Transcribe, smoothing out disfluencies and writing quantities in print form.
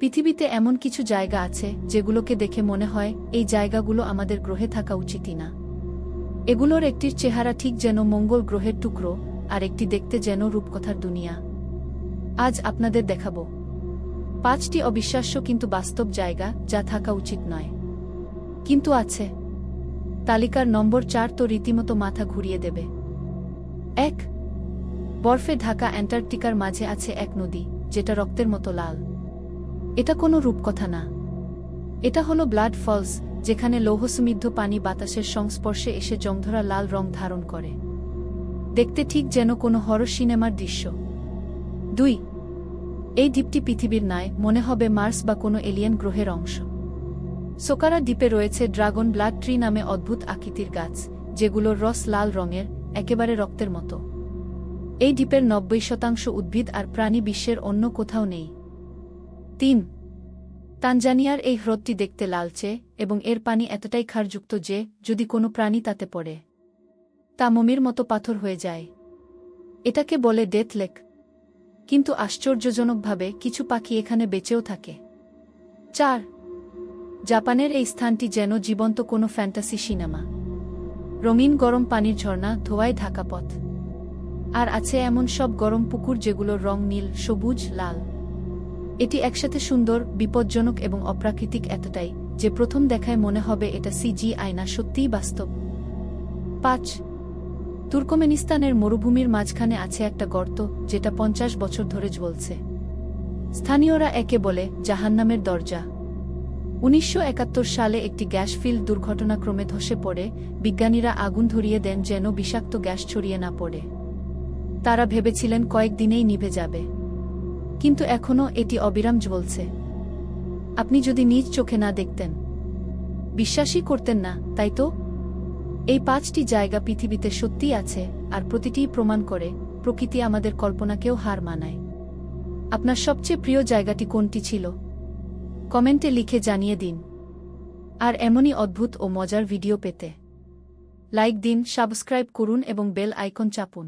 পৃথিবীতে এমন কিছু জায়গা আছে যেগুলোকে দেখে মনে হয় এই জায়গাগুলো আমাদের গ্রহে থাকা উচিতই না। এগুলোর একটির চেহারা ঠিক যেন মঙ্গল গ্রহের টুকরো, আর একটি দেখতে যেন রূপকথার দুনিয়া। আজ আপনাদের দেখাবো 5টি অবিশ্বাস্য কিন্তু বাস্তব জায়গা যা থাকা উচিত নয়, কিন্তু আছে। তালিকার নম্বর 4 তো রীতিমতো মাথা ঘুরিয়ে দেবে। 1. বরফে ঢাকা অ্যান্টার্কটিকার মাঝে আছে এক নদী, যেটা রক্তের মতো লাল। এটা কোনো রূপকথা না, এটা হলো ব্লাড ফলস, যেখানে লৌহসমৃদ্ধ পানি বাতাসের সংস্পর্শে এসে জংধরা লাল রং ধারণ করে। দেখতে ঠিক যেন কোনো হরর সিনেমার দৃশ্য। 2. এই দ্বীপটি পৃথিবীর নয়, মনে হবে মার্স বা কোনো এলিয়েন গ্রহের অংশ। সোকারা দ্বীপে রয়েছে ড্রাগন ব্লাড ট্রি নামে অদ্ভুত আকৃতির গাছ, যেগুলোর রস লাল রঙের, একেবারে রক্তের মতো। এই দ্বীপের 90% উদ্ভিদ আর প্রাণী বিশ্বের অন্য কোথাও নেই। 3. তানজানিয়ার এই হ্রদটি দেখতে লালচে, এবং এর পানি এতটাই ক্ষারযুক্ত যে যদি কোনো প্রাণী তাতে পড়ে, তা মমির মতো পাথর হয়ে যায়। এটাকে বলে ডেথ লেক। কিন্তু আশ্চর্যজনকভাবে কিছু পাখি এখানে বেঁচেও থাকে। 4. জাপানের এই স্থানটি যেন জীবন্ত কোনো ফ্যান্টাসি সিনেমা। রঙিন গরম পানির ঝর্ণা, ধোঁয়ায় ঢাকা পথ। আর আছে এমন সব গরম পুকুর যেগুলোর রং নীল, সবুজ, লাল। এটি একসাথে সুন্দর, বিপজ্জনক এবং অপ্রাকৃতিক এতটাই যে প্রথম দেখায় মনে হবে এটা CGI না, সত্যিই বাস্তব। 5. তুর্কমেনিস্তানের মরুভূমির মাঝখানে আছে একটা গর্ত, যেটা 50 বছর ধরে জ্বলছে। স্থানীয়রা একে বলে জাহান্নামের দরজা। 1971 সালে একটি গ্যাস ফিল্ড দুর্ঘটনাক্রমে ধসে পড়ে বিজ্ঞানীরা আগুন ধরিয়ে দেন যেন বিষাক্ত গ্যাস ছড়িয়ে না পড়ে। তারা ভেবেছিলেন কয়েকদিনেই নিভে যাবে, কিন্তু এখনও এটি অবিরাম জ্বলছে। আপনি যদি নিজ চোখে না দেখতেন, বিশ্বাসই করতেন না, তাই তো? এই 5টি জায়গা পৃথিবীতে সত্যিই আছে, আর প্রতিটিই প্রমাণ করে প্রকৃতি আমাদের কল্পনাকেও হার মানায়। আপনার সবচেয়ে প্রিয় জায়গাটি কোনটি ছিল? কমেন্টে লিখে জানিয়ে দিন। আর এমনই অদ্ভুত ও মজার ভিডিও পেতে লাইক দিন, সাবস্ক্রাইব করুন এবং বেল আইকন চাপুন।